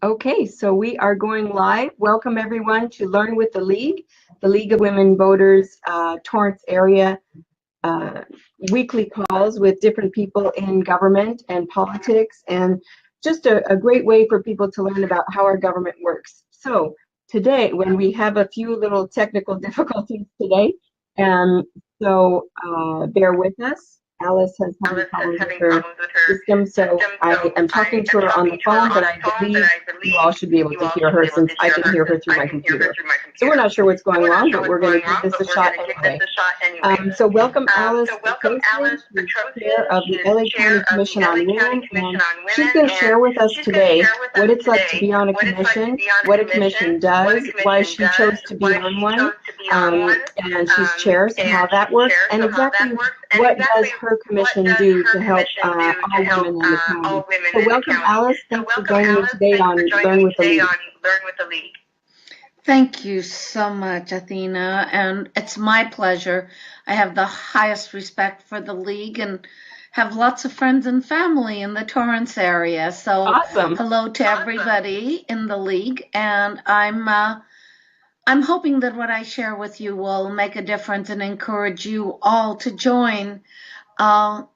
Okay, so we are going live. Welcome everyone to Learn with the League of Women Voters, Torrance area weekly calls with different people in government and politics, and just a great way for people to learn about how our government works. So today, when we have a few little technical difficulties today, um, bear with us. Alice has having problems with her system, so I am talking to her on the phone, but I believe you all should be able to hear her since I can hear her through my computer. So we're not sure what's going on, but we're going to give this a shot anyway. So welcome Alice Petrossian, who's chair of the LA County Commission on Women, and she's going to share with us today what it's like to be on a commission, what a commission does, why she chose to be on one, and she's chair, so how that works, and exactly what does her commission do to help all women in the county. So welcome Alice, thanks for joining me today on Learn with the League. Thank you so much, Athena, and it's my pleasure. I have the highest respect for the League and have lots of friends and family in the Torrance area. So awesome. Hello to everybody in the League, and I'm hoping that what I share with you will make a difference and encourage you all to join and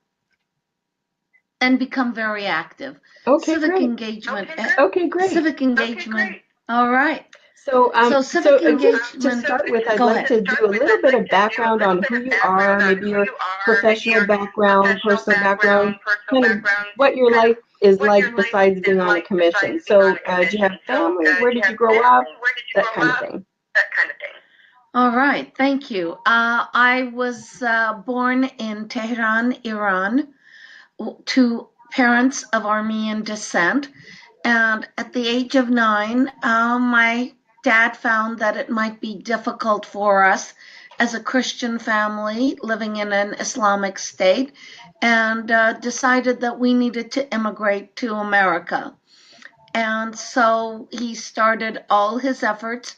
become very active. Okay, civic great. engagement. Okay, great. Civic engagement. Okay, all right. So civic engagement. Just to start with, I'd like to do a little bit of background on who you are, maybe your professional background, personal background, kind of what your life is like besides being on a commission. So do you have family? Where did you grow up? That kind of thing. All right, thank you. I was born in Tehran, Iran, to parents of Armenian descent. And at the age of 9, my dad found that it might be difficult for us as a Christian family living in an Islamic state, and decided that we needed to immigrate to America. And so he started all his efforts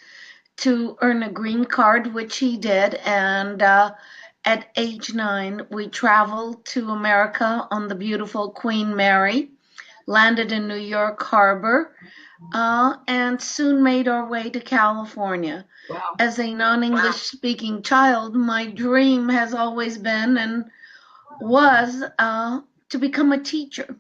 to earn a green card, which he did. And at age 9, we traveled to America on the beautiful Queen Mary, landed in New York Harbor, and soon made our way to California. Wow. As a non-English speaking child, my dream has always been and was to become a teacher.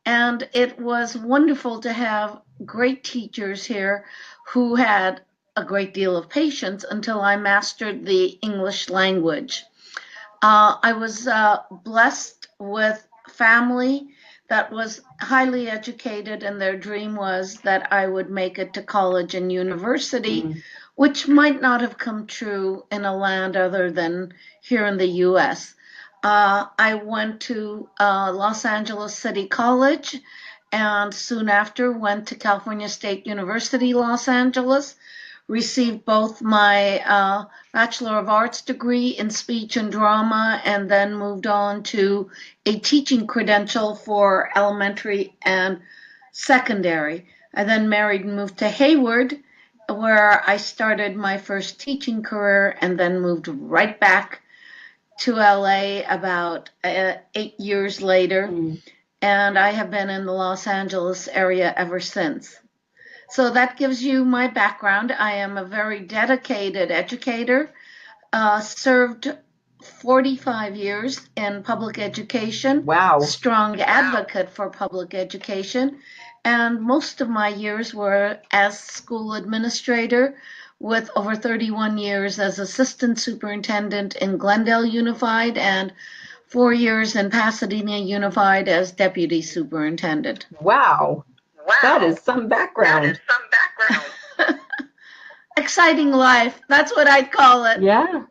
And it was wonderful to have great teachers here who had a great deal of patience until I mastered the English language. I was blessed with family that was highly educated, and their dream was that I would make it to college and university, which might not have come true in a land other than here in the U.S. I went to Los Angeles City College, and soon after went to California State University, Los Angeles, received both my Bachelor of Arts degree in speech and drama, and then moved on to a teaching credential for elementary and secondary. I then married and moved to Hayward, where I started my first teaching career, and then moved right back to LA about 8 years later. And I have been in the Los Angeles area ever since. So that gives you my background. I am a very dedicated educator, served 45 years in public education. Wow. Strong advocate for public education. And most of my years were as school administrator, with over 31 years as assistant superintendent in Glendale Unified and 4 years in Pasadena Unified as deputy superintendent. Wow. That is some background. Exciting life. That's what I'd call it. Yeah.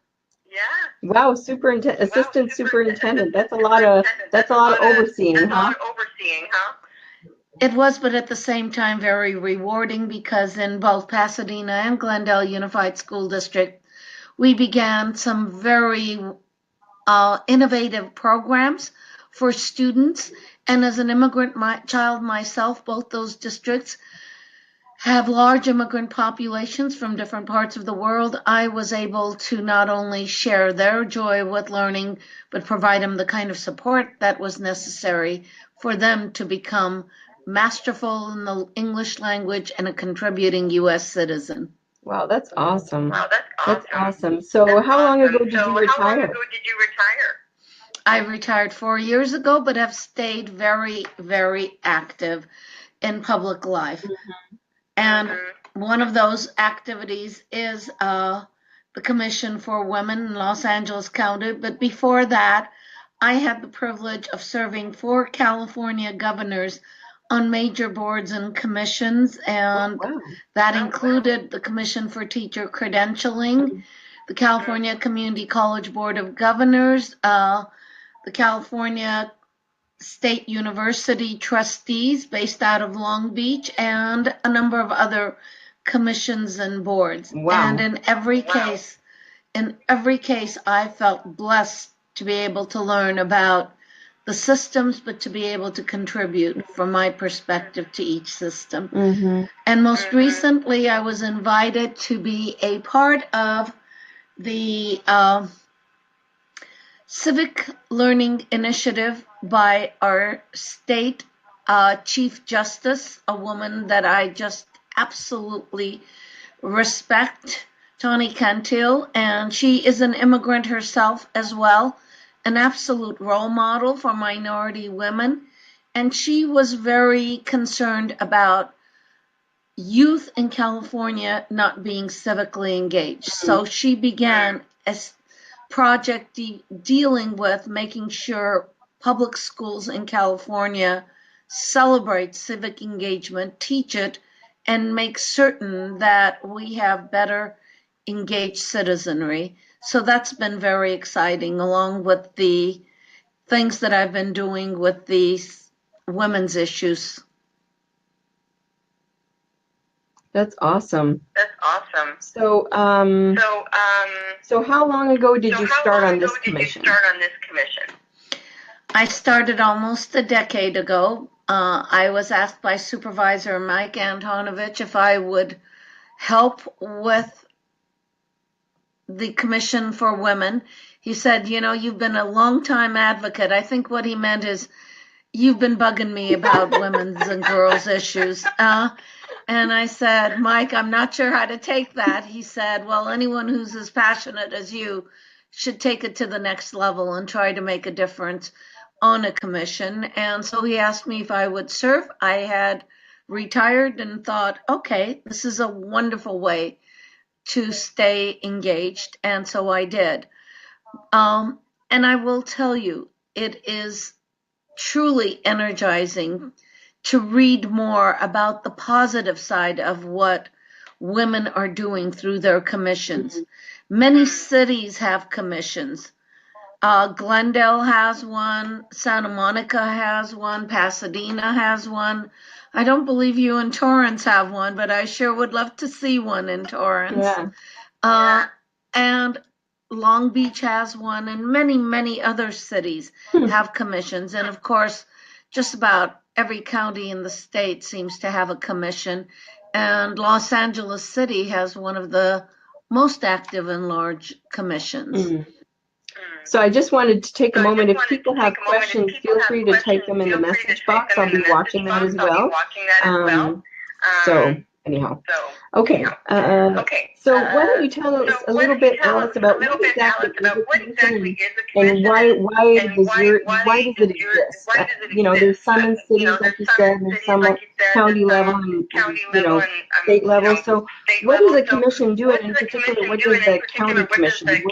Wow, assistant superintendent. That's a lot of overseeing, huh? It was, but at the same time very rewarding, because in both Pasadena and Glendale Unified School District, we began some very innovative programs for students. And as an immigrant child myself, both those districts have large immigrant populations from different parts of the world. I was able to not only share their joy with learning, but provide them the kind of support that was necessary for them to become masterful in the English language, and a contributing U.S. citizen. Wow, that's awesome. Wow, that's That's awesome. awesome. So That's how long awesome. ago did So you how long retire? ago did you retire? I retired 4 years ago, but have stayed very, very active in public life. And one of those activities is the Commission for Women in Los Angeles County. But before that, I had the privilege of serving 4 California governors on major boards and commissions, and Wow. that included the Commission for Teacher Credentialing, the California Community College Board of Governors, the California State University trustees based out of Long Beach, and a number of other commissions and boards. Wow. And in every case, I felt blessed to be able to learn about the systems, but to be able to contribute from my perspective to each system. And most recently, I was invited to be a part of the Civic Learning Initiative by our state Chief Justice, a woman that I just absolutely respect, Tawny Cantil, and she is an immigrant herself as well, an absolute role model for minority women. And she was very concerned about youth in California not being civically engaged. So she began a project dealing with making sure public schools in California celebrate civic engagement, teach it, and make certain that we have better engaged citizenry. So that's been very exciting, along with the things that I've been doing with these women's issues. That's awesome. That's awesome. So, so how long ago did you start on this commission? I started almost a decade ago. I was asked by Supervisor Mike Antonovich if I would help with the Commission for Women. He said, you know, you've been a long-time advocate. I think what he meant is you've been bugging me about women's and girls' issues. And I said, Mike, I'm not sure how to take that. He said, well, anyone who's as passionate as you should take it to the next level and try to make a difference on a commission. And so he asked me if I would serve. I had retired and thought, okay, this is a wonderful way to stay engaged. And so I did. And I will tell you, it is truly energizing to read more about the positive side of what women are doing through their commissions. Many cities have commissions. Glendale has one, Santa Monica has one, Pasadena has one. I don't believe you in Torrance have one, but I sure would love to see one in Torrance. And Long Beach has one, and many, many other cities have commissions. And of course, just about every county in the state seems to have a commission. And Los Angeles City has one of the most active and large commissions. So I just wanted to take a moment. If people have questions, feel free to type them in the message box. I'll be watching that as well. So anyhow, okay. So why don't you tell us a little bit, Alice, about what exactly is a commission and why does it exist? You know, there's some in cities, like you said, and some at county level and you know, state level. So what does a commission do, and in particular, what does the county commission do?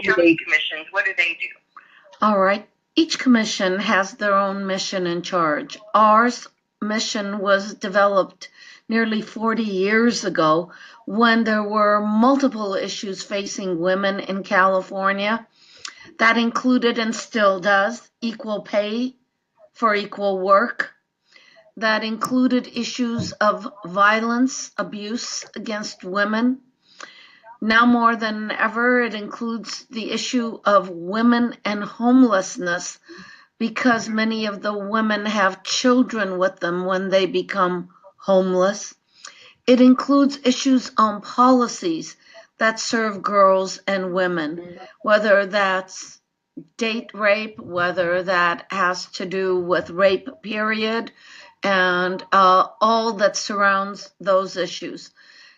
What do they do? All right. Each commission has their own mission and charge. Ours mission was developed nearly 40 years ago when there were multiple issues facing women in California. That included, and still does, equal pay for equal work. That included issues of violence, abuse against women. Now more than ever, it includes the issue of women and homelessness, because many of the women have children with them when they become homeless. It includes issues on policies that serve girls and women, whether that's date rape, whether that has to do with rape, period, and all that surrounds those issues.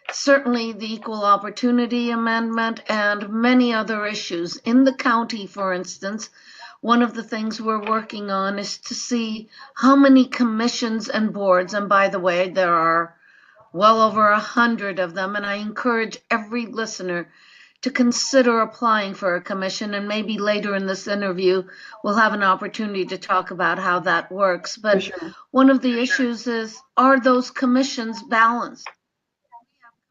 Certainly the Equal Opportunity Amendment and many other issues. In the county, for instance, one of the things we're working on is to see how many commissions and boards, and by the way, there are well over 100 of them, and I encourage every listener to consider applying for a commission, and maybe later in this interview we'll have an opportunity to talk about how that works. But sure. one of the issues is, are those commissions balanced?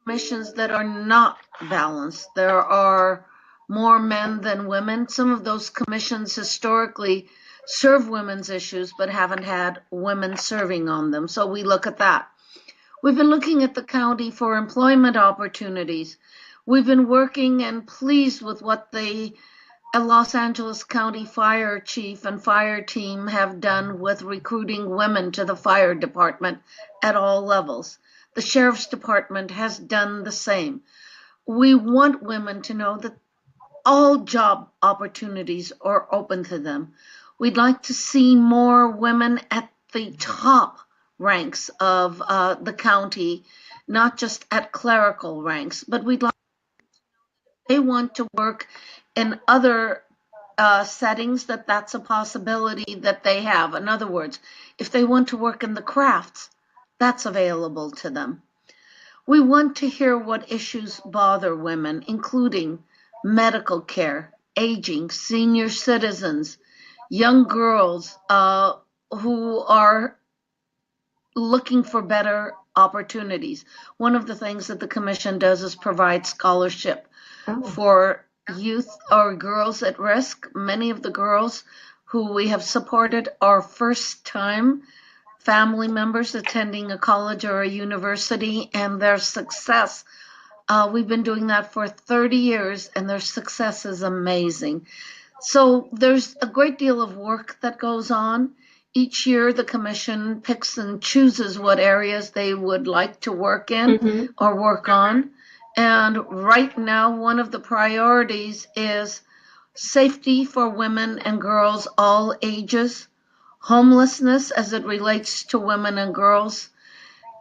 Commissions that are not balanced. There are more men than women. Some of those commissions historically serve women's issues but haven't had women serving on them. So we look at that. We've been looking at the county for employment opportunities. We've been working and pleased with what the Los Angeles County Fire Chief and fire team have done with recruiting women to the fire department at all levels. The Sheriff's Department has done the same. We want women to know that all job opportunities are open to them. We'd like to see more women at the top ranks of the county, not just at clerical ranks, but we'd like they want to work in other settings, that's a possibility that they have. In other words, if they want to work in the crafts, that's available to them. We want to hear what issues bother women, including medical care, aging, senior citizens, young girls who are looking for better opportunities. One of the things that the Commission does is provide scholarship for youth or girls at risk. Many of the girls who we have supported are first-time family members attending a college or a university, and their success, we've been doing that for 30 years, and their success is amazing. So there's a great deal of work that goes on. Each year, the Commission picks and chooses what areas they would like to work in or work on. And right now, one of the priorities is safety for women and girls all ages, homelessness as it relates to women and girls,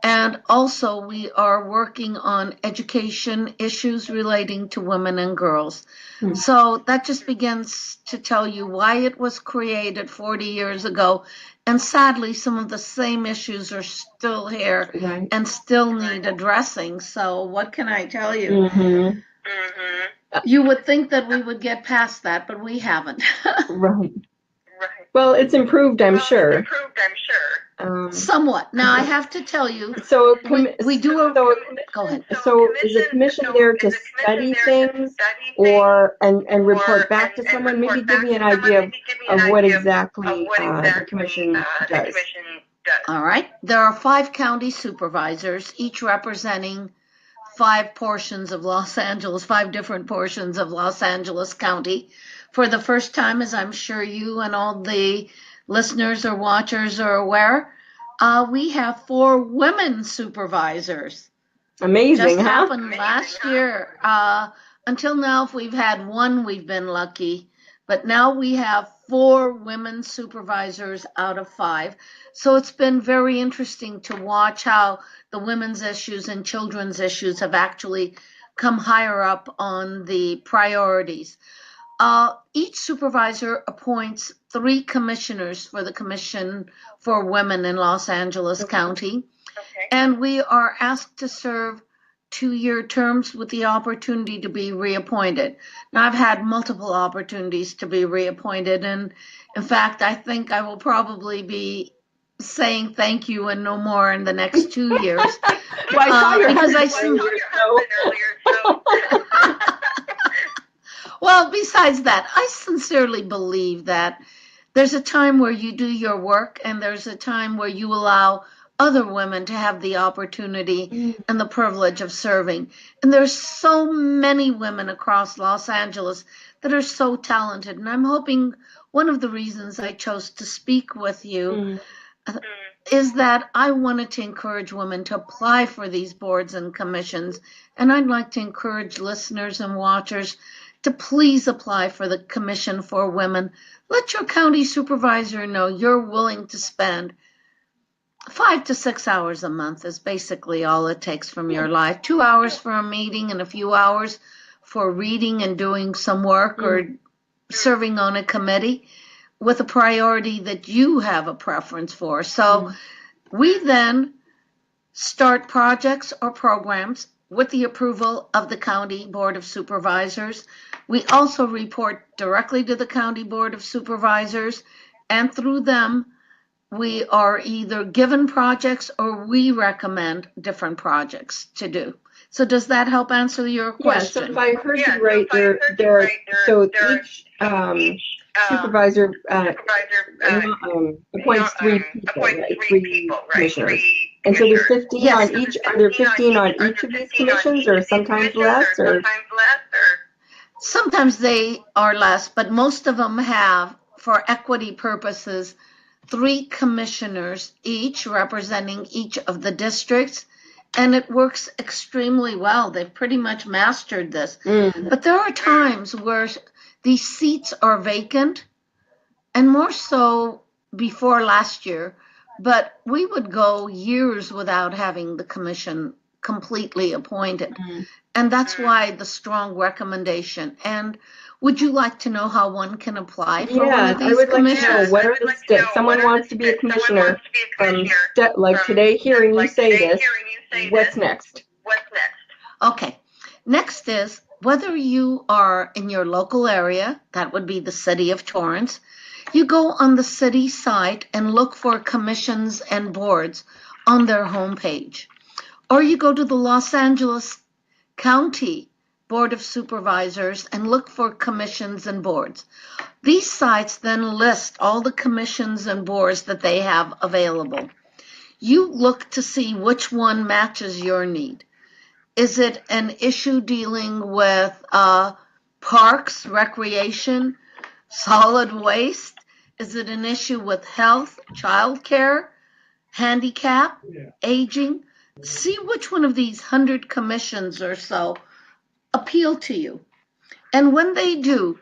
and also we are working on education issues relating to women and girls. So that just begins to tell you why it was created 40 years ago. And sadly, some of the same issues are still here and still need addressing. So what can I tell you? You would think that we would get past that, but we haven't. Right. Well, it's improved, I'm sure. Somewhat. Now, I have to tell you, So we do a... so, Go ahead. So is the commission there to study things or and report back to someone? Maybe give me an idea of what exactly the commission does. All right. There are 5 county supervisors, each representing 5 portions of Los Angeles, 5 different portions of Los Angeles County. For the first time, as I'm sure you and all the listeners or watchers are aware, we have 4 women supervisors. Amazing, Just happened last year. Until now, if we've had 1, we've been lucky. But now we have 4 women supervisors out of 5. So it's been very interesting to watch how the women's issues and children's issues have actually come higher up on the priorities. Each supervisor appoints 3 commissioners for the Commission for Women in Los Angeles County. And we are asked to serve 2-year terms with the opportunity to be reappointed. Now, I've had multiple opportunities to be reappointed. And in fact, I think I will probably be saying thank you and no more in the next 2 years. Well, because Well, besides that, I sincerely believe that there's a time where you do your work and there's a time where you allow other women to have the opportunity and the privilege of serving. And there's so many women across Los Angeles that are so talented. And I'm hoping one of the reasons I chose to speak with you is that I wanted to encourage women to apply for these boards and commissions. And I'd like to encourage listeners and watchers to please apply for the Commission for Women. Let your county supervisor know you're willing to spend 5 to 6 hours a month is basically all it takes from your life. 2 hours for a meeting and a few hours for reading and doing some work or serving on a committee with a priority that you have a preference for. So we then start projects or programs with the approval of the County Board of Supervisors. We also report directly to the County Board of Supervisors, and through them, we are either given projects or we recommend different projects to do. So does that help answer your question? Yeah, so if I heard you right, so each supervisor appoints 3 people, right? 3 commissioners. And so there's 15 Yes. on each. Are there 15 on each of these commissions, or sometimes less? Or sometimes they are less, but most of them have, for equity purposes, 3 commissioners each representing each of the districts, and it works extremely well. They've pretty much mastered this. But there are times where these seats are vacant, and more so before last year, but we would go years without having the commission completely appointed. And that's why the strong recommendation. And would you like to know how one can apply for one of these I would commissions? like to know, what are the steps? Someone wants to be a commissioner. Like today, hearing you say this, what's next? Okay. Next is whether you are in your local area, that would be the city of Torrance, you go on the city site and look for commissions and boards on their homepage. Or you go to the Los Angeles County Board of Supervisors and look for commissions and boards. These sites then list all the commissions and boards that they have available. You look to see which one matches your need. Is it an issue dealing with parks, recreation, solid waste? Is it an issue with health, childcare, handicap, aging? See which one of these 100 commissions or so appeal to you. And when they do,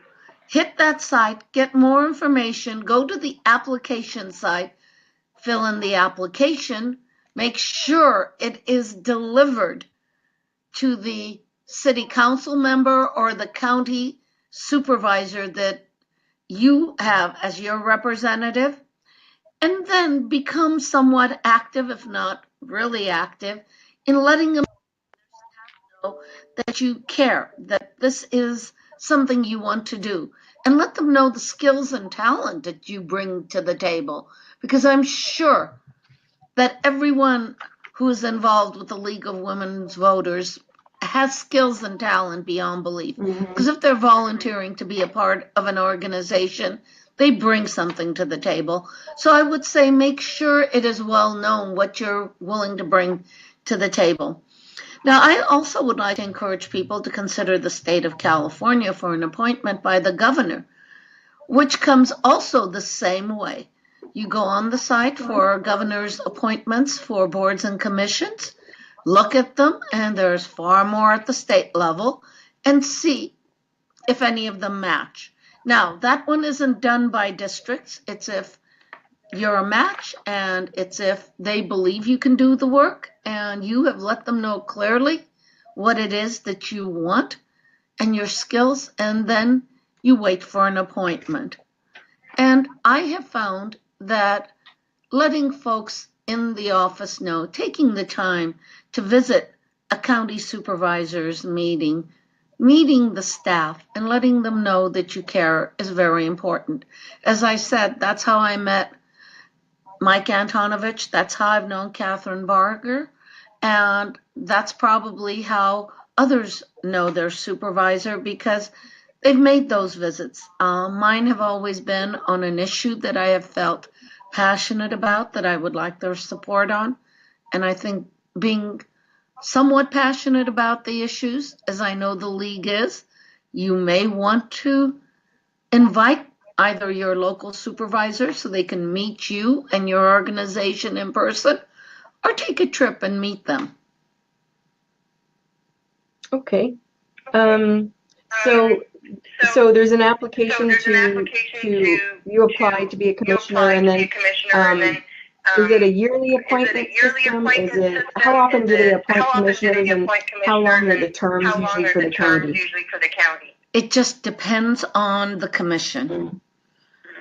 hit that site, get more information, go to the application site, fill in the application, make sure it is delivered to the city council member or the county supervisor that you have as your representative, and then become somewhat active, if not really active, in letting them know that you care, that this is something you want to do, and let them know the skills and talent that you bring to the table. Because I'm sure that everyone who is involved with the League of Women's Voters has skills and talent beyond belief. Because if they're volunteering to be a part of an organization, they bring something to the table. So I would say make sure it is well known what you're willing to bring to the table. Now, I also would like to encourage people to consider the state of California for an appointment by the governor, which comes also the same way. You go on the site for governor's appointments for boards and commissions, look at them, and there's far more at the state level, and see if any of them match. Now, that one isn't done by districts. It's if you're a match, and it's if they believe you can do the work, and you have let them know clearly what it is that you want and your skills, and then you wait for an appointment. And I have found that letting folks in the office know, taking the time to visit a county supervisor's meeting, meeting the staff, and letting them know that you care is very important. As I said, that's how I met Mike Antonovich. That's how I've known Catherine Barger. And that's probably how others know their supervisor, because they've made those visits. Mine have always been on an issue that I have felt passionate about, that I would like their support on. And I think being somewhat passionate about the issues, as I know the league is, you may want to invite either your local supervisor so they can meet you and your organization in person, or take a trip and meet them. Okay. So there's an application to you apply to be a commissioner, and then Is it a yearly appointment system? Is it, how often do they appoint commissioners, and how long are the terms usually for the county? It just depends on the commission.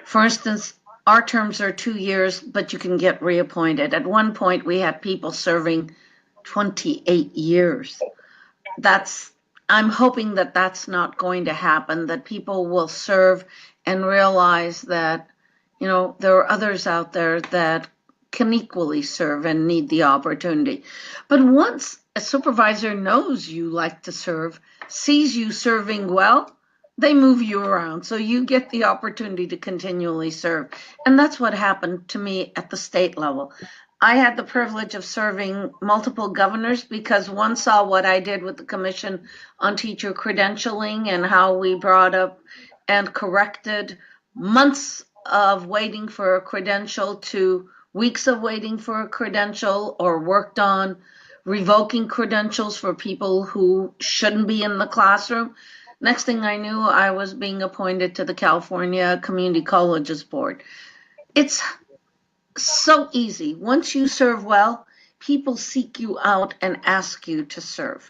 For instance, our terms are 2 years, but you can get reappointed. At one point, we had people serving 28 years. I'm hoping that that's not going to happen, that people will serve and realize that, you know, there are others out there that can equally serve and need the opportunity. But once a supervisor knows you like to serve, sees you serving well, they move you around. So you get the opportunity to continually serve. And that's what happened to me at the state level. I had the privilege of serving multiple governors because one saw what I did with the Commission on Teacher Credentialing and how we brought up and corrected months of waiting for a credential to weeks of waiting for a credential, or worked on revoking credentials for people who shouldn't be in the classroom. Next thing I knew, I was being appointed to the California Community Colleges Board. It's so easy. Once you serve well, people seek you out and ask you to serve.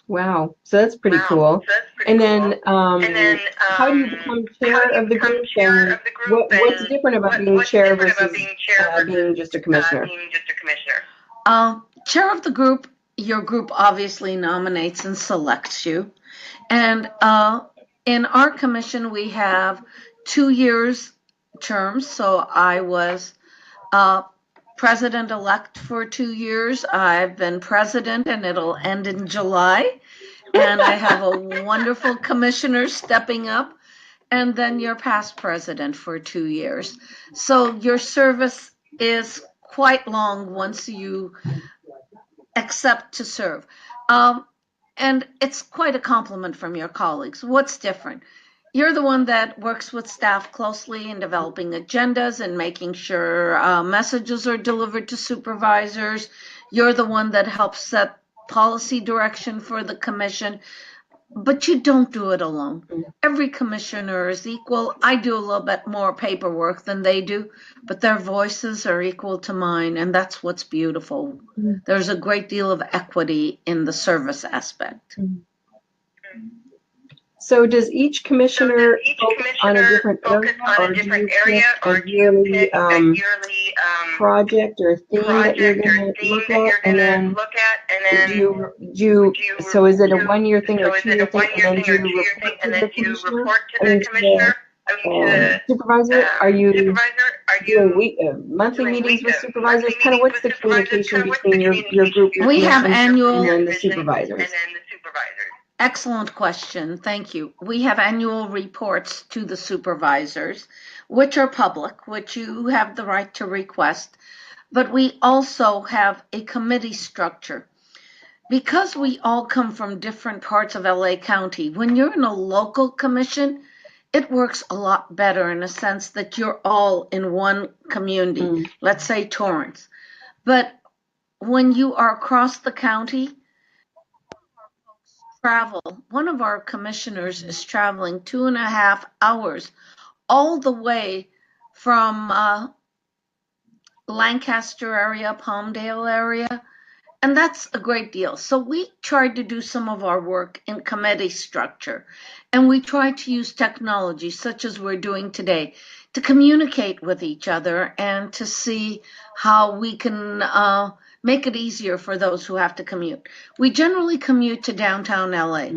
Wow, so that's pretty cool. And then, how do you become chair of the group, and what's different about being chair versus being just a commissioner? Chair of the group, your group obviously nominates and selects you. And in our commission, we have 2 years terms. So I was president-elect for 2 years. I've been president, and it'll end in July. And I have a wonderful commissioner stepping up. And then you're past president for 2 years. So your service is quite long once you accept to serve. And it's quite a compliment from your colleagues. What's different? You're the one that works with staff closely in developing agendas and making sure messages are delivered to supervisors. You're the one that helps set policy direction for the commission, but you don't do it alone. Every commissioner is equal. I do a little bit more paperwork than they do, but their voices are equal to mine, and that's what's beautiful. There's a great deal of equity in the service aspect. So does each commissioner focus on a different area, or do you pick a yearly project or theme that you're going to look at, and then do you, so is it a 1-year thing or 2-year thing, and then do you report to the commissioner, I mean to the supervisor? Are you doing monthly meetings with supervisors? Kind of what's the communication between your group We have annual and the supervisors? Excellent question. Thank you. We have annual reports to the supervisors, which are public, which you have the right to request. But we also have a committee structure. Because we all come from different parts of LA County, when you're in a local commission, it works a lot better in a sense that you're all in one community, let's say Torrance. But when you are across the county, one of our commissioners is traveling 2.5 hours all the way from Lancaster area, Palmdale area, and that's a great deal. So we tried to do some of our work in committee structure, and we tried to use technology such as we're doing today to communicate with each other and to see how we can make it easier for those who have to commute. We generally commute to downtown LA,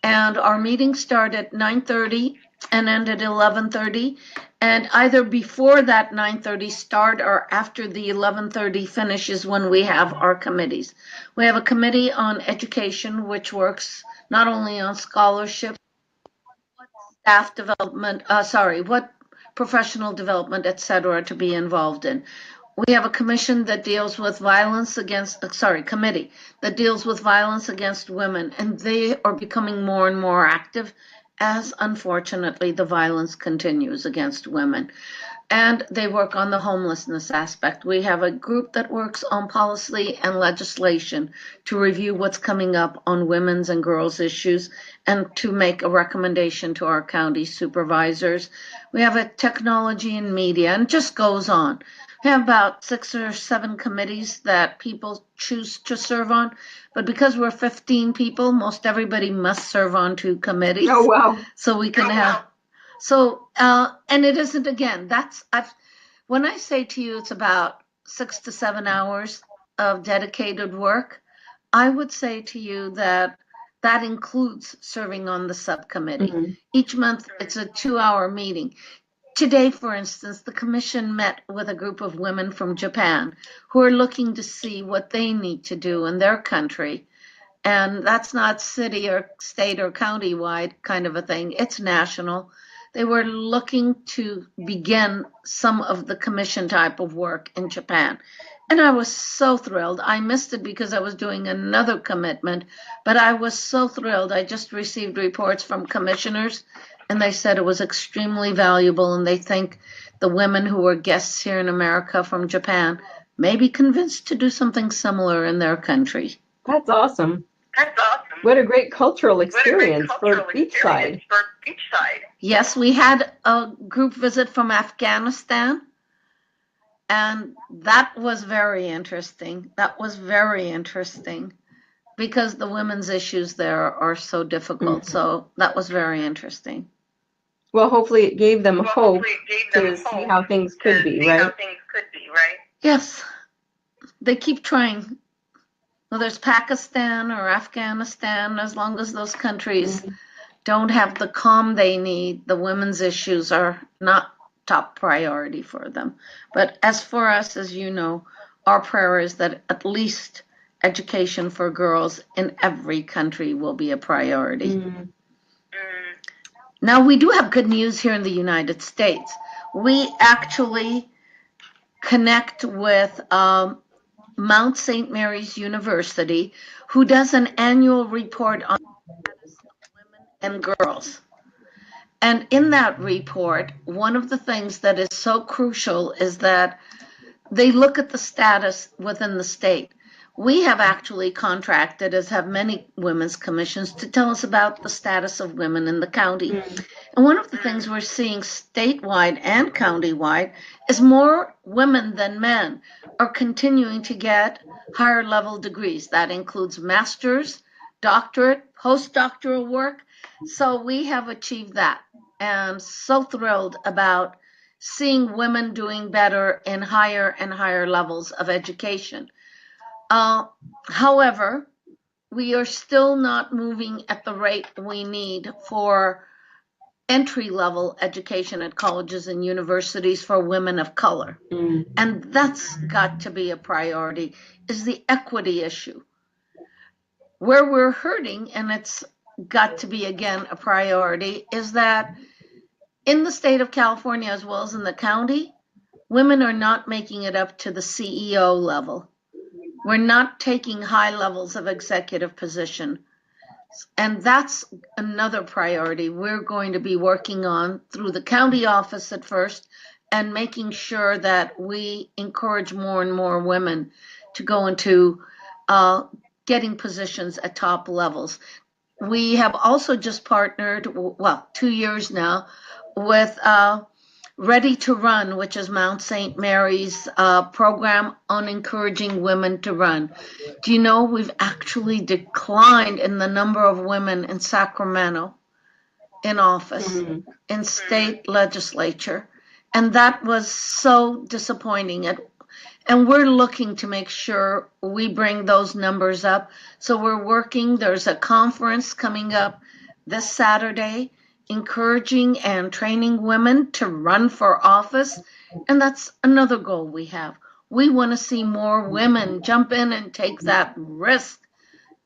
and our meetings start at 9:30 and end at 11:30, and either before that 9:30 start or after the 11:30 finish is when we have our committees. We have a committee on education, which works not only on scholarship, what staff development, what professional development, etc., to be involved in. We have a commission that deals with committee that deals with violence against women, and they are becoming more and more active as, unfortunately, the violence continues against women. And they work on the homelessness aspect. We have a group that works on policy and legislation to review what's coming up on women's and girls' issues and to make a recommendation to our county supervisors. We have a technology and media, and it just goes on. have about 6 or 7 committees that people choose to serve on, but because we're 15 people, most everybody must serve on 2 committees. Oh, wow. So we can have, so, and it isn't, again, when I say to you it's about 6 to 7 hours of dedicated work, I would say to you that that includes serving on the subcommittee. Mm-hmm. Each month it's a 2-hour meeting. Today, for instance, the commission met with a group of women from Japan who are looking to see what they need to do in their country. And that's not city or state or county-wide kind of a thing. It's national. They were looking to begin some of the commission type of work in Japan. And I was so thrilled. I missed it because I was doing another commitment, but I was so thrilled. I just received reports from commissioners, and they said it was extremely valuable, and they think the women who were guests here in America from Japan may be convinced to do something similar in their country. That's awesome. That's awesome. What a great cultural experience for each side. Yes, we had a group visit from Afghanistan, and that was very interesting. That was very interesting because the women's issues there are so difficult. So that was very interesting. Well, hopefully it gave them hope to see how things could be, right? Yes, they keep trying. Whether it's Pakistan or Afghanistan, as long as those countries don't have the calm they need, the women's issues are not top priority for them. But as for us, as you know, our prayer is that at least education for girls in every country will be a priority. Now, we do have good news here in the United States. We actually connect with Mount St. Mary's University, who does an annual report on the status of women and girls. And in that report, one of the things that is so crucial is that they look at the status within the state. We have actually contracted, as have many women's commissions, to tell us about the status of women in the county. And one of the things we're seeing statewide and countywide is more women than men are continuing to get higher level degrees. That includes master's, doctorate, postdoctoral work. So we have achieved that, and so thrilled about seeing women doing better in higher and higher levels of education. However, we are still not moving at the rate we need for entry-level education at colleges and universities for women of color. And that's got to be a priority, is the equity issue. Where we're hurting, and it's got to be, again, a priority, is that in the state of California, as well as in the county, women are not making it up to the CEO level. We're not taking high levels of executive position. And that's another priority we're going to be working on through the county office at first, and making sure that we encourage more and more women to go into getting positions at top levels. We have also just partnered, 2 years now, with Ready to Run, which is Mount St. Mary's program on encouraging women to run. Do you know we've actually declined in the number of women in Sacramento in office, in state legislature? And that was so disappointing. And we're looking to make sure we bring those numbers up. So we're working. There's a conference coming up this Saturday, encouraging and training women to run for office. And that's another goal we have. We want to see more women jump in and take that risk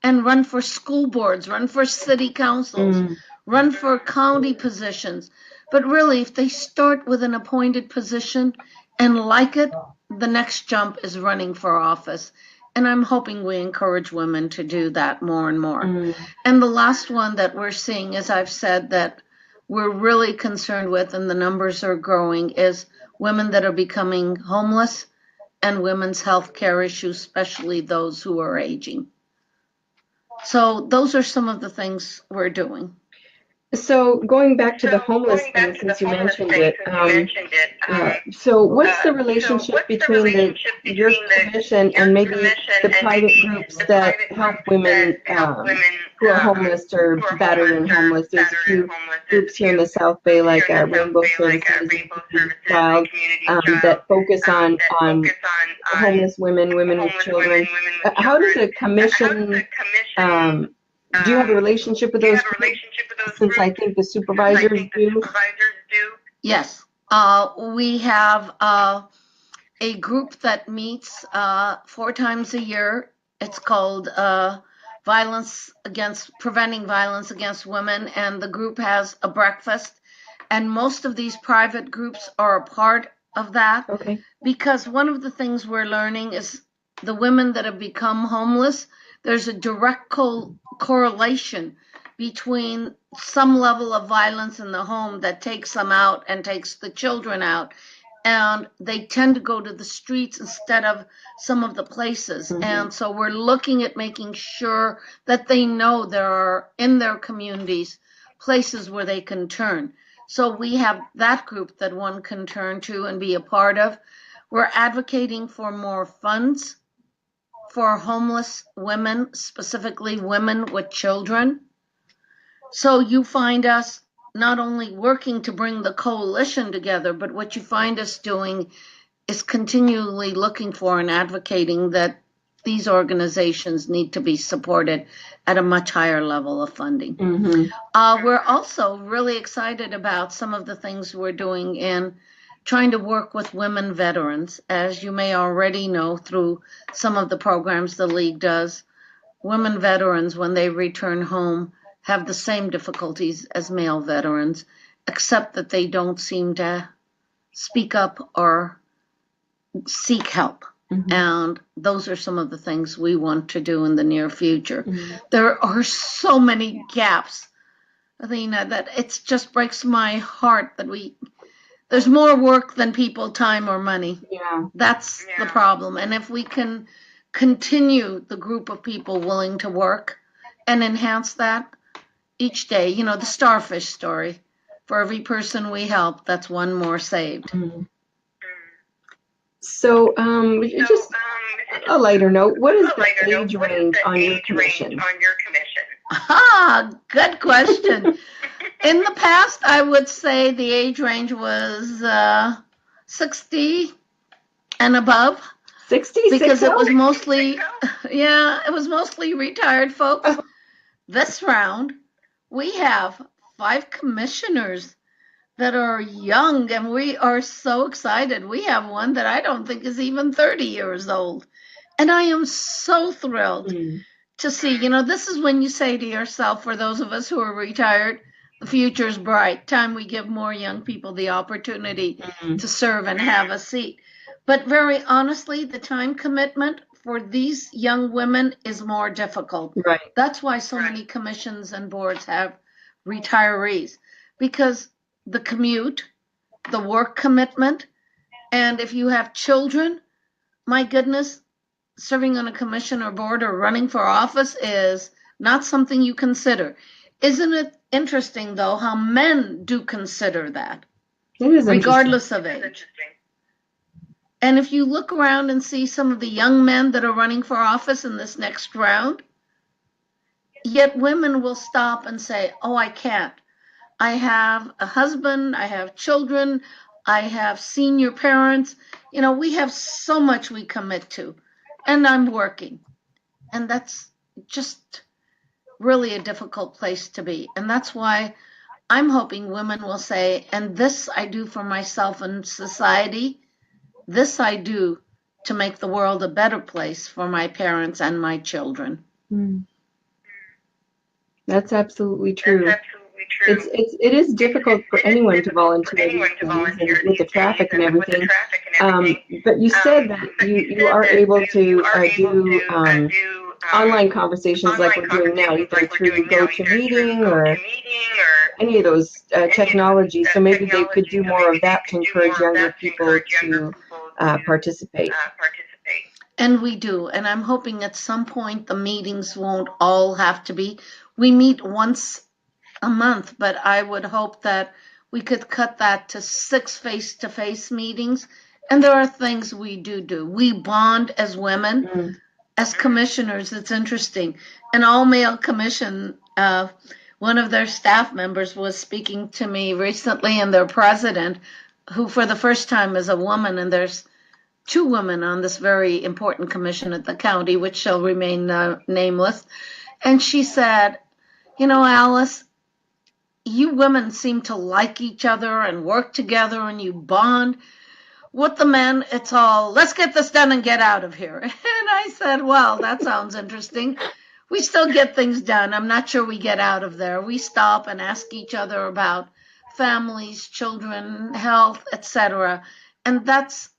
and run for school boards, run for city councils, run for county positions. But really, if they start with an appointed position and like it, the next jump is running for office. And I'm hoping we encourage women to do that more and more. And the last one that we're seeing, as I've said, that we're really concerned with, and the numbers are growing, is women that are becoming homeless and women's health care issues, especially those who are aging. So those are some of the things we're doing. So going back to the homeless thing, since you mentioned it, so what's the relationship between your commission and maybe the private groups that help women who are homeless or battered and homeless? There's a few groups here in the South Bay, like Rainbow Services and Community Child, that focus on homeless women, women with children. How does a commission do you have a relationship with those groups? Since I think the supervisors do. Yes. We have a group that meets 4 times a year. It's called Preventing Violence Against Women, and the group has a breakfast. And most of these private groups are a part of that. Okay. Because one of the things we're learning is the women that have become homeless, there's a direct correlation between some level of violence in the home that takes them out and takes the children out. And they tend to go to the streets instead of some of the places. Mm-hmm. And so we're looking at making sure that they know there are in their communities places where they can turn. So we have that group that one can turn to and be a part of. We're advocating for more funds for homeless women, specifically women with children. So you find us not only working to bring the coalition together, but what you find us doing is continually looking for and advocating that these organizations need to be supported at a much higher level of funding. Mm-hmm. We're also really excited about some of the things we're doing in trying to work with women veterans. As you may already know through some of the programs the League does, women veterans, when they return home, have the same difficulties as male veterans, except that they don't seem to speak up or seek help. Mm-hmm. And those are some of the things we want to do in the near future. Mm-hmm. There are so many gaps, Athena, that it just breaks my heart that there's more work than people, time, or money. Yeah. That's the problem. And if we can continue the group of people willing to work and enhance that each day, the starfish story, for every person we help, that's one more saved. Mm-hmm. So, just a lighter note, what is the age range on your commission? Good question. In the past, I would say the age range was 60 and above. 60? Because it was mostly, it was mostly retired folks. Oh. This round, we have 5 commissioners that are young, and we are so excited. We have one that I don't think is even 30 years old. And I am so thrilled to see, this is when you say to yourself, for those of us who are retired, the future's bright. Time we give more young people the opportunity to serve and have a seat. But very honestly, the time commitment for these young women is more difficult. Right. That's why so many commissions and boards have retirees, because the commute, the work commitment, and if you have children, my goodness, serving on a commission or board or running for office is not something you consider. Isn't it interesting, though, how men do consider that, it is regardless of age? And if you look around and see some of the young men that are running for office in this next round, yet women will stop and say, oh, I can't. I have a husband, I have children, I have senior parents. We have so much we commit to, and I'm working. And that's just really a difficult place to be. And that's why I'm hoping women will say, and this I do for myself and society, this I do to make the world a better place for my parents and my children. That's absolutely true. It is difficult for anyone to volunteer these days, and with the traffic and everything. But you said that you are able to do online conversations like we're doing now, either through GoToMeeting or any of those technologies. So maybe they could do more of that to encourage younger people to participate. And we do. And I'm hoping at some point the meetings won't all have to be. We meet once a month, but I would hope that we could cut that to 6 face-to-face meetings. And there are things we do. We bond as women, as commissioners. It's interesting. An all-male commission, one of their staff members was speaking to me recently, and their president, who for the first time is a woman, and there's 2 women on this very important commission at the county, which shall remain nameless. And she said, Alice, you women seem to like each other and work together and you bond. With the men, it's all, let's get this done and get out of here. And I said, well, that sounds interesting. We still get things done. I'm not sure we get out of there. We stop and ask each other about families, children, health, etc. And that's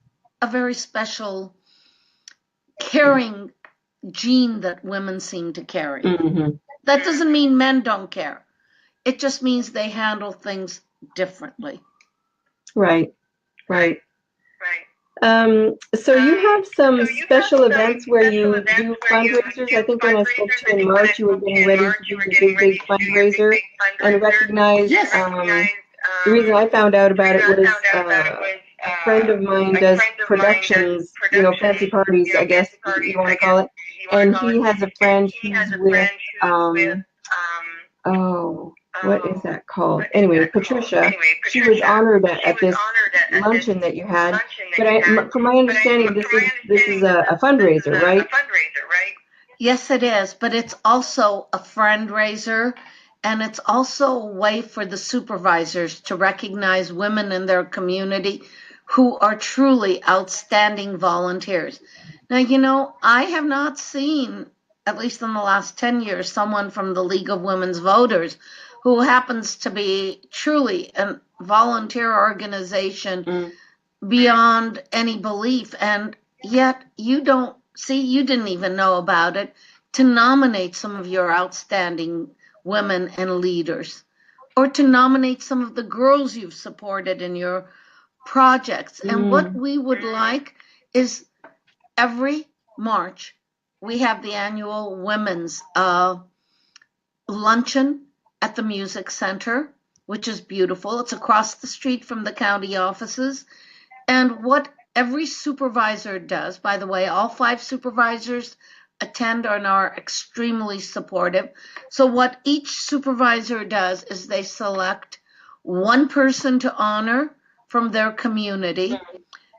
a very special caring gene that women seem to carry. That doesn't mean men don't care. It just means they handle things differently. Right. So you have some special events where you do fundraisers. I think when I spoke to you in March, you were getting ready to do the big fundraiser and recognize. The reason I found out about it was a friend of mine does productions, fancy parties, I guess you want to call it. And he has a friend who's with, what is that called? Anyway, Patricia, she was honored at this luncheon that you had. But from my understanding, this is a fundraiser, right? Yes, it is. But it's also a fundraiser, and it's also a way for the supervisors to recognize women in their community who are truly outstanding volunteers. Now, I have not seen, at least in the last 10 years, someone from the League of Women's Voters who happens to be truly a volunteer organization beyond any belief. And yet you didn't even know about it, to nominate some of your outstanding women and leaders, or to nominate some of the girls you've supported in your projects. And what we would like is every March, we have the annual women's luncheon at the Music Center, which is beautiful. It's across the street from the county offices. And what every supervisor does, by the way, all 5 supervisors attend and are extremely supportive. So what each supervisor does is they select one person to honor from their community.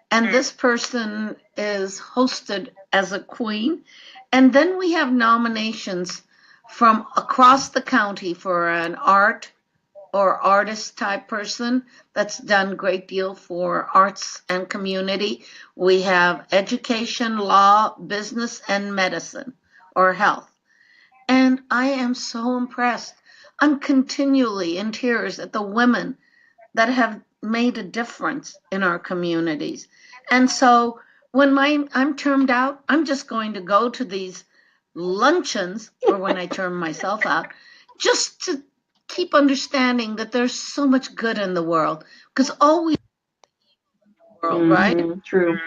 And this person is hosted as a queen. And then we have nominations from across the county for an art or artist type person that's done a great deal for arts and community. We have education, law, business, and medicine or health. And I am so impressed. I'm continually in tears at the women that have made a difference in our communities. And so when I'm termed out, I'm just going to go to these luncheons, or when I term myself out, just to keep understanding that there's so much good in the world, because always world, right? True.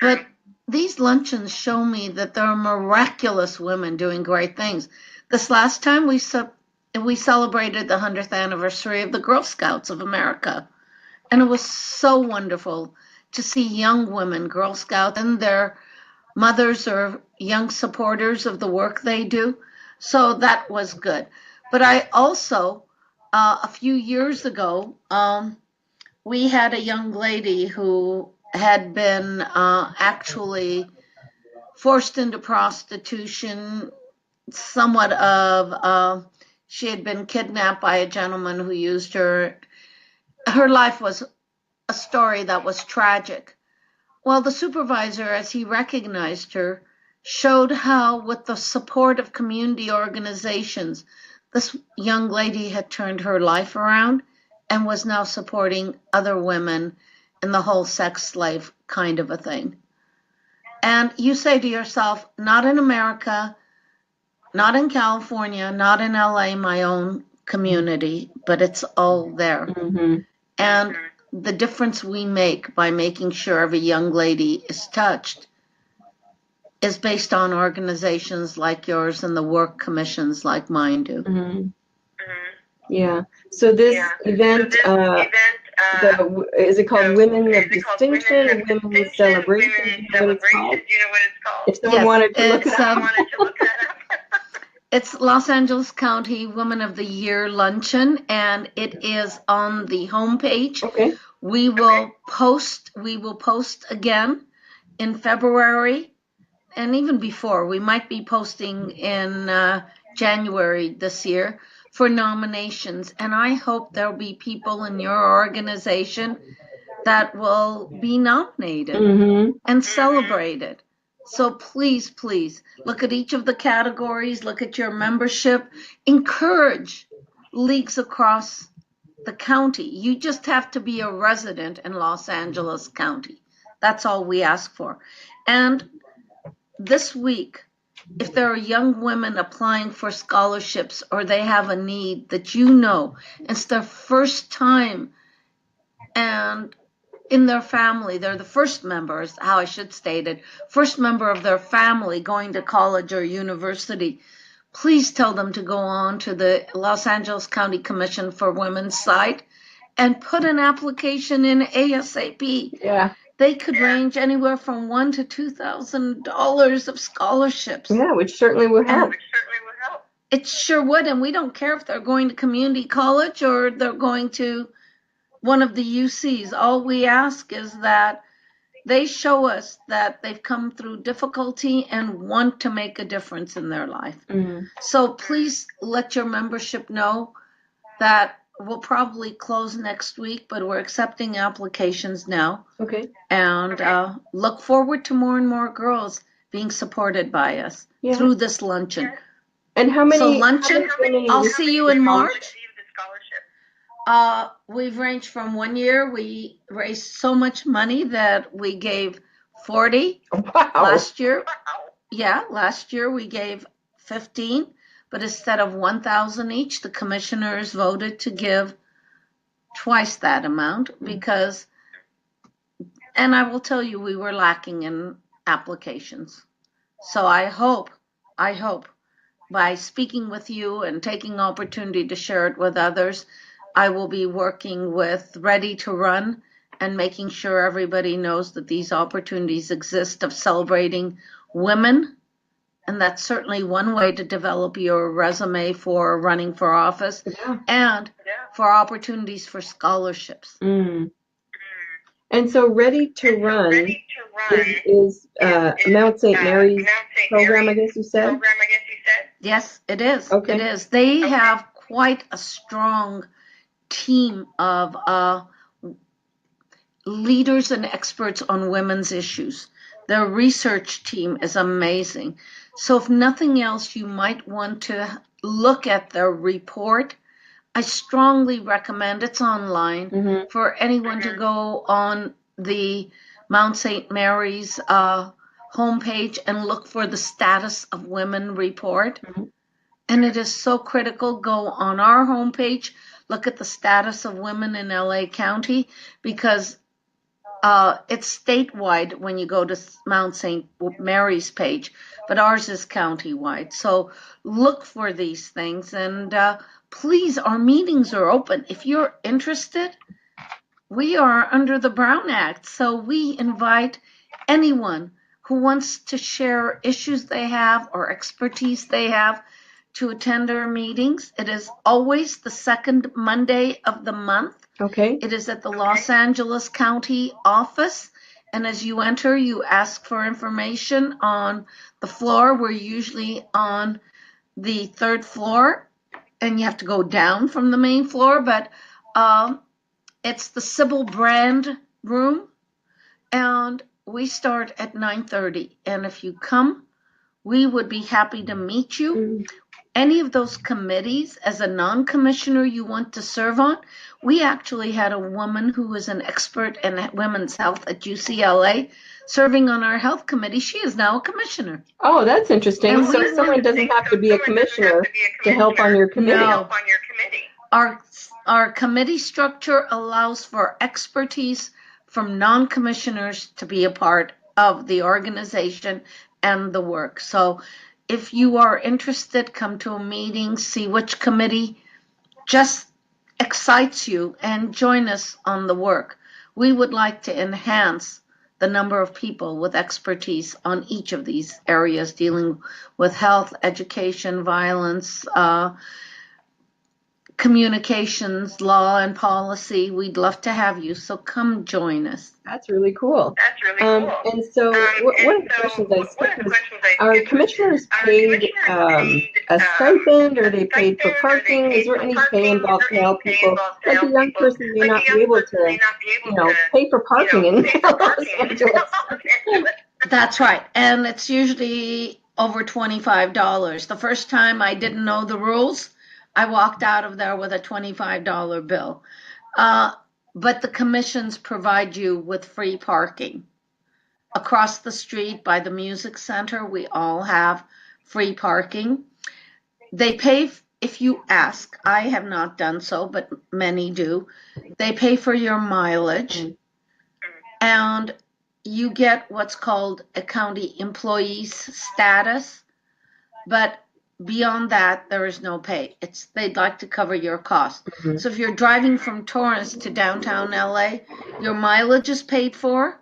But these luncheons show me that there are miraculous women doing great things. This last time we celebrated the 100th anniversary of the Girl Scouts of America, and it was so wonderful to see young women, Girl Scouts, and their mothers or young supporters of the work they do. So that was good. But I also, a few years ago, we had a young lady who had been actually forced into prostitution, somewhat of, she had been kidnapped by a gentleman who used her. Her life was a story that was tragic. Well, the supervisor, as he recognized her, showed how, with the support of community organizations, this young lady had turned her life around and was now supporting other women in the whole sex slave kind of a thing. And you say to yourself, not in America, not in California, not in LA, my own community, but it's all there. And the difference we make by making sure every young lady is touched is based on organizations like yours and the work commissions like mine do. Yeah. So this event, is it called Women of Distinction, Women's Celebration? Do you know what it's called? If someone Yes, wanted to look it's it up. it's Los Angeles County Women of the Year Luncheon, and it is on the homepage. Okay. We will post again in February, and even before. We might be posting in January this year for nominations, and I hope there'll be people in your organization that will be nominated and celebrated. So please, please look at each of the categories, look at your membership, encourage leagues across the county. You just have to be a resident in Los Angeles County. That's all we ask for. And this week, if there are young women applying for scholarships or they have a need that you know, it's their first time and in their family, they're the first members, how I should state it, first member of their family going to college or university, please tell them to go on to the Los Angeles County Commission for Women's site and put an application in ASAP. Yeah. They could range anywhere from $1,000 to $2,000 of scholarships. Yeah, which certainly would help. It sure would, and we don't care if they're going to community college or they're going to one of the UCs. All we ask is that they show us that they've come through difficulty and want to make a difference in their life. So please let your membership know that we'll probably close next week, but we're accepting applications now. Okay. And look forward to more and more girls being supported by us through this luncheon. And how many? So luncheon, I'll see you in March. We've ranged from 1 year, we raised so much money that we gave 40. Wow. Last year, last year we gave 15, but instead of 1,000 each, the commissioners voted to give twice that amount because, and I will tell you, we were lacking in applications. So I hope by speaking with you and taking opportunity to share it with others, I will be working with Ready to Run and making sure everybody knows that these opportunities exist of celebrating women. And that's certainly one way to develop your resume for running for office and for opportunities for scholarships. And so Ready to Run is Mount St. Mary's program, I guess you said? Yes, it is. Okay. It is. They have quite a strong team of leaders and experts on women's issues. Their research team is amazing. So if nothing else, you might want to look at their report. I strongly recommend, it's online, for anyone to go on the Mount St. Mary's homepage and look for the Status of Women report. And it is so critical. Go on our homepage, look at the status of women in LA County, because it's statewide when you go to Mount St. Mary's page, but ours is countywide. So look for these things, and please, our meetings are open. If you're interested, we are under the Brown Act, so we invite anyone who wants to share issues they have or expertise they have to attend our meetings. It is always the second Monday of the month. Okay. It is at the Los Angeles County office. And as you enter, you ask for information on the floor. We're usually on the third floor, and you have to go down from the main floor, but it's the Sybil Brand room, and we start at 9:30. And if you come, we would be happy to meet you. Any of those committees, as a non-commissioner you want to serve on, we actually had a woman who was an expert in women's health at UCLA serving on our health committee. She is now a commissioner. Oh, that's interesting. And so someone doesn't have to be a commissioner to help on your committee. No. Our committee structure allows for expertise from non-commissioners to be a part of the organization and the work. So if you are interested, come to a meeting, see which committee just excites you, and join us on the work. We would like to enhance the number of people with expertise on each of these areas dealing with health, education, violence, communications, law, and policy. We'd love to have you, so come join us. That's really cool. That's really cool. And so, one of the questions I skipped was, are commissioners paid a stipend, or are they paid for parking? Is there any pay involved to help people? Like a young person may not be able to, pay for parking in Los Angeles. That's right, and it's usually over $25. The first time I didn't know the rules, I walked out of there with a $25 bill. But the commissions provide you with free parking. Across the street by the music center, we all have free parking. They pay, if you ask, I have not done so, but many do. They pay for your mileage, and you get what's called a county employee's status, but beyond that, there is no pay. They'd like to cover your cost. Mhm. So if you're driving from Torrance to downtown LA, your mileage is paid for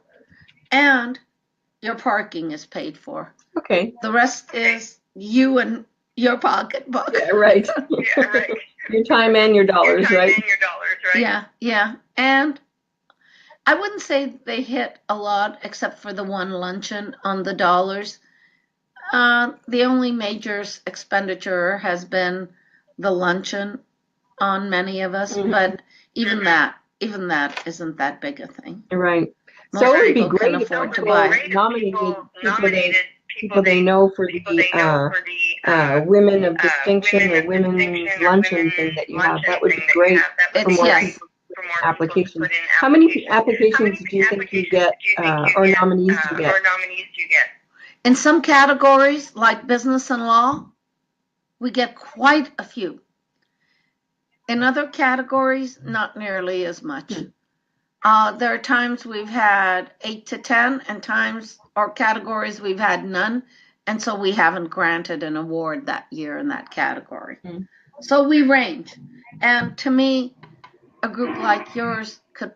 and your parking is paid for. Okay. The rest is you and your pocketbook. Yeah, right. Yeah, right. Your time and your dollars, right? Yeah, yeah. And I wouldn't say they hit a lot except for the one luncheon on the dollars. The only major expenditure has been the luncheon on many of us, Mhm. but even that isn't that big a thing. Right. Most So it would be people can great if afford to people buy. nominated people they know for the women of distinction or women's luncheon thing that you have. That would be great for more Yes. people to put in applications. How many applications do you think you get, or nominees do you get? In some categories, like business and law, we get quite a few. In other categories, not nearly as much. There are times we've had 8 to 10, and times or categories we've had none, and so we haven't granted an award that year in that category. Mm. So we range. And to me, a group like yours could,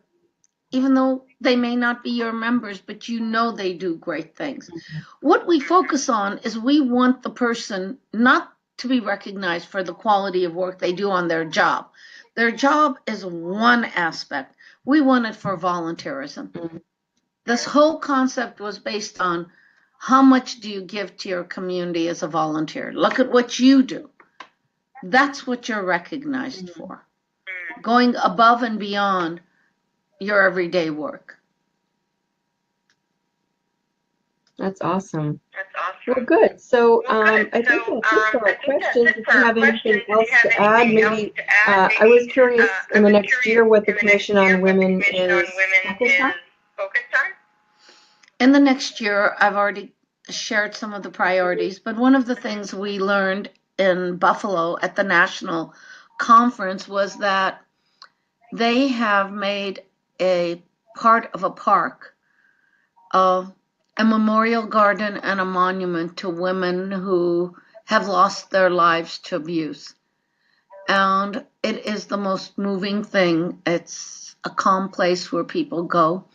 even though they may not be your members, but you know they do great things. What we focus on is we want the person not to be recognized for the quality of work they do on their job. Their job is one aspect. We want it for volunteerism. Mhm. This whole concept was based on how much do you give to your community as a volunteer? Look at what you do. That's what you're recognized for. Going above and beyond your everyday work. That's awesome. Well, good. So I think that's it for our questions. If you have anything else to add, maybe I was curious in the next year what the Commission on Women is focused on. In the next year, I've already shared some of the priorities, but one of the things we learned in Buffalo at the national conference was that they have made a part of a park, a memorial garden and a monument to women who have lost their lives to abuse. And it is the most moving thing. It's a calm place where people go.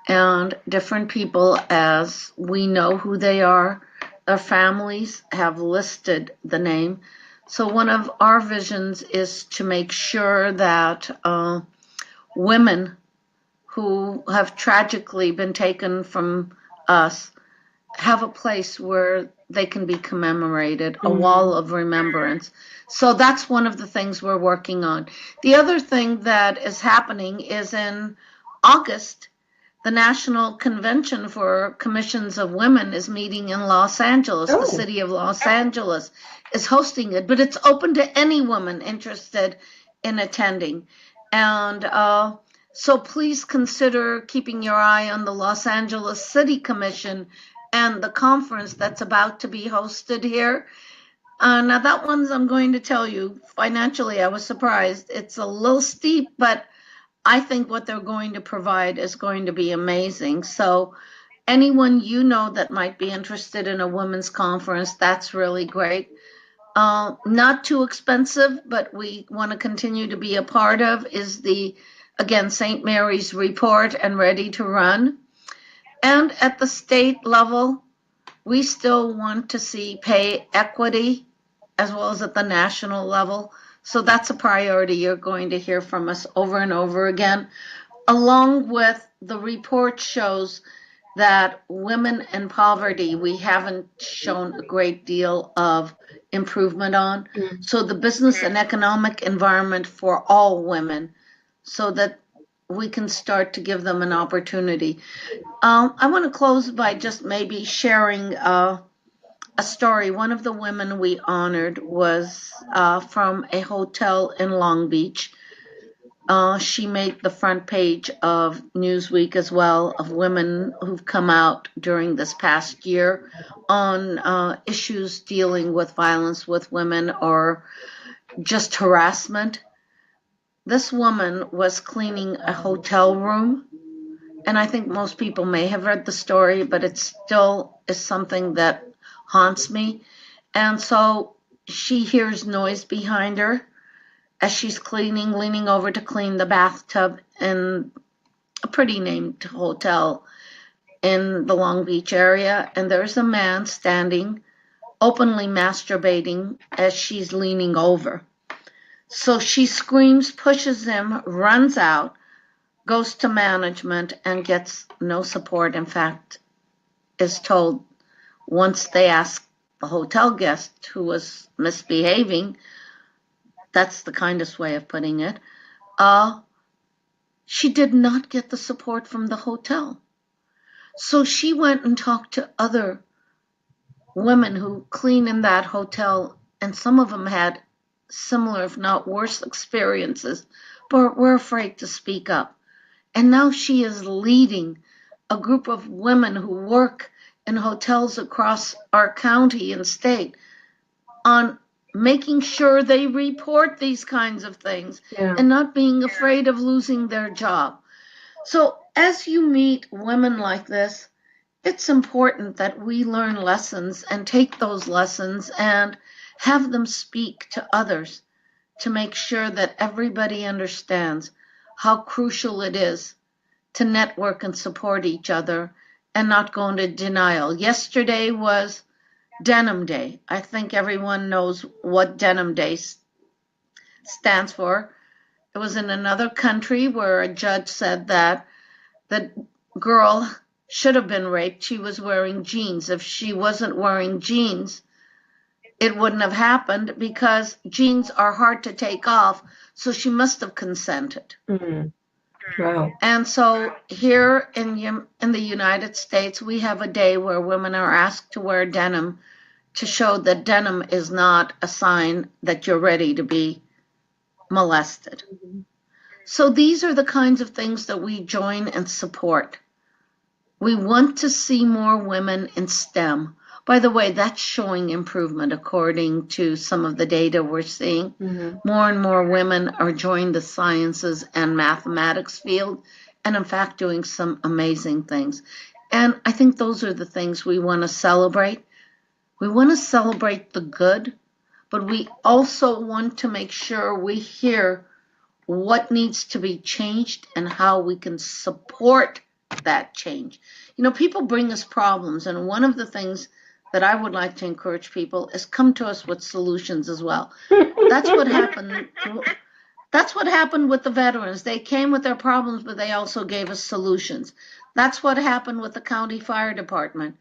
And different people, as we know who they are, their families have listed the name. So one of our visions is to make sure that women who have tragically been taken from us have a place where they can be commemorated, a wall of remembrance. So that's one of the things we're working on. The other thing that is happening is in August, the National Convention for Commissions of Women is meeting in Los Angeles. Oh. The city of Los Angeles is hosting it, but it's open to any woman interested in attending. And so please consider keeping your eye on the Los Angeles City Commission and the conference that's about to be hosted here. Now that one's, I'm going to tell you, financially, I was surprised. It's a little steep, but I think what they're going to provide is going to be amazing. So anyone you know that might be interested in a women's conference, that's really great. Not too expensive, but we want to continue to be a part of is the, again, St. Mary's report and Ready to Run. And at the state level, we still want to see pay equity as well as at the national level. So that's a priority you're going to hear from us over and over again. Along with the report shows that women in poverty, we haven't shown a great deal of improvement on. So the business and economic environment for all women, so that we can start to give them an opportunity. I want to close by just maybe sharing a story. One of the women we honored was from a hotel in Long Beach. She made the front page of Newsweek as well, of women who've come out during this past year on issues dealing with violence with women or just harassment. This woman was cleaning a hotel room, and I think most people may have read the story, but it still is something that haunts me. And so she hears noise behind her as she's cleaning, leaning over to clean the bathtub in a pretty named hotel in the Long Beach area. And there's a man standing, openly masturbating as she's leaning over. So she screams, pushes him, runs out, goes to management, and gets no support. In fact, is told once they ask the hotel guest who was misbehaving, that's the kindest way of putting it, she did not get the support from the hotel. So she went and talked to other women who clean in that hotel, and some of them had similar, if not worse, experiences, but were afraid to speak up. And now she is leading a group of women who work in hotels across our county and state on making sure they report these kinds of things and not being afraid of losing their job. So as you meet women like this, it's important that we learn lessons and take those lessons and have them speak to others to make sure that everybody understands how crucial it is to network and support each other and not go into denial. Yesterday was Denim Day. I think everyone knows what Denim Day stands for. It was in another country where a judge said that the girl should have been raped. She was wearing jeans. If she wasn't wearing jeans, it wouldn't have happened because jeans are hard to take off, so she must have consented. Mm-hmm. Wow. And so here in the United States, we have a day where women are asked to wear denim to show that denim is not a sign that you're ready to be molested. Mm-hmm. So these are the kinds of things that we join and support. We want to see more women in STEM. By the way, that's showing improvement according to some of the data we're seeing. Mm-hmm. More and more women are joining the sciences and mathematics field, and in fact doing some amazing things. And I think those are the things we want to celebrate. We want to celebrate the good, but we also want to make sure we hear what needs to be changed and how we can support that change. You know, people bring us problems, and one of the things that I would like to encourage people is come to us with solutions as well. That's what happened. That's what happened with the veterans. They came with their problems, but they also gave us solutions. That's what happened with the county fire department.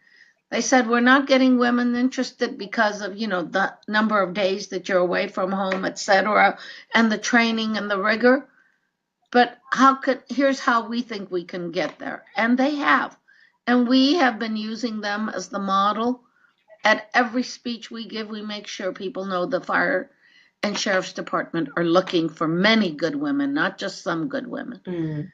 They said, we're not getting women interested because of, you know, the number of days that you're away from home, etc., and the training and the rigor. But here's how we think we can get there. And they have. And we have been using them as the model. At every speech we give, we make sure people know the fire and sheriff's department are looking for many good women, not just some good women. Mm.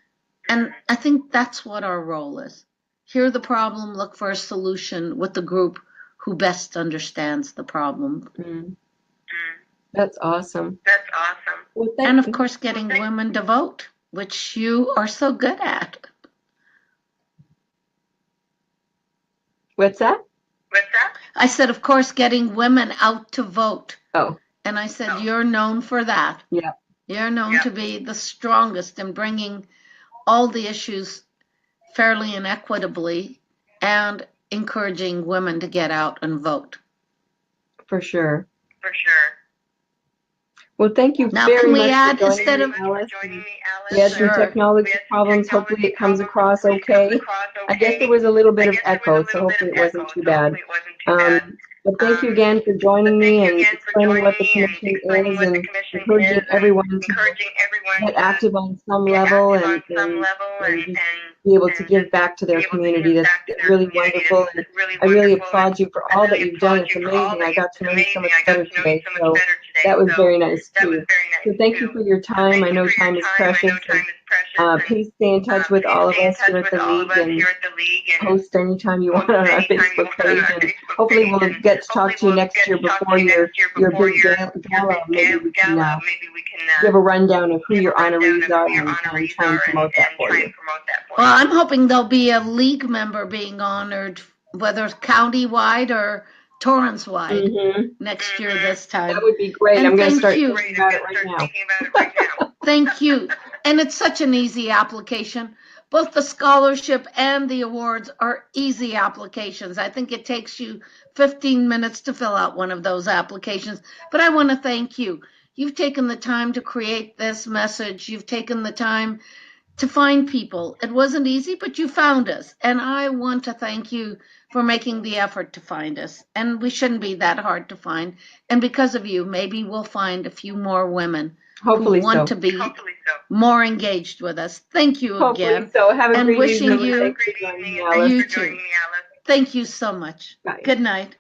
And I think that's what our role is. Hear the problem, look for a solution with the group who best understands the problem. Mm. That's awesome. That's awesome. Well, and of course, getting women to vote, which you are so good at. What's that? What's that? I said, of course, getting women out to vote. Oh, And I said, you're known for that. yeah, You're known Yeah. to be the strongest in bringing all the issues fairly and equitably and encouraging women to get out and vote. for sure. For sure. Well, thank you Now, very can we much add, for joining instead me, of, Alice. Joining me, We had Alice. some Sure. technology problems. Hopefully it comes across okay. I guess there was a little bit of echo, so hopefully it wasn't too bad. But thank you again for joining me and explaining what the commission is and encouraging everyone to get active on some level and just be able to give back to their community. That's really wonderful. And I really applaud you for all that you've done. It's amazing. I got to know you so much better today. So that was very nice too. So thank you for your time. I know time is precious. And, please stay in touch with all of us here at the League and post anytime you want on our Facebook page. And hopefully we'll get to talk to you next year before your big gala. Maybe we can give a rundown of who your honorees are and try and promote that for you. well, I'm hoping there'll be a League member being honored, whether it's county-wide or Torrance-wide next year this time. That would be great. And I'm going to thank start you. thinking about it right now. Thank you. And it's such an easy application. Both the scholarship and the awards are easy applications. I think it takes you 15 minutes to fill out one of those applications. But I want to thank you. You've taken the time to create this message. You've taken the time to find people. It wasn't easy, but you found us. And I want to thank you for making the effort to find us. And we shouldn't be that hard to find. And because of you, maybe we'll find a few more women Hopefully who want so. to be more engaged with us. Thank you Hopefully again. so. Have a And great wishing evening. you- Thanks for joining me, Alice. You too. Thank you so much. Bye. Good night.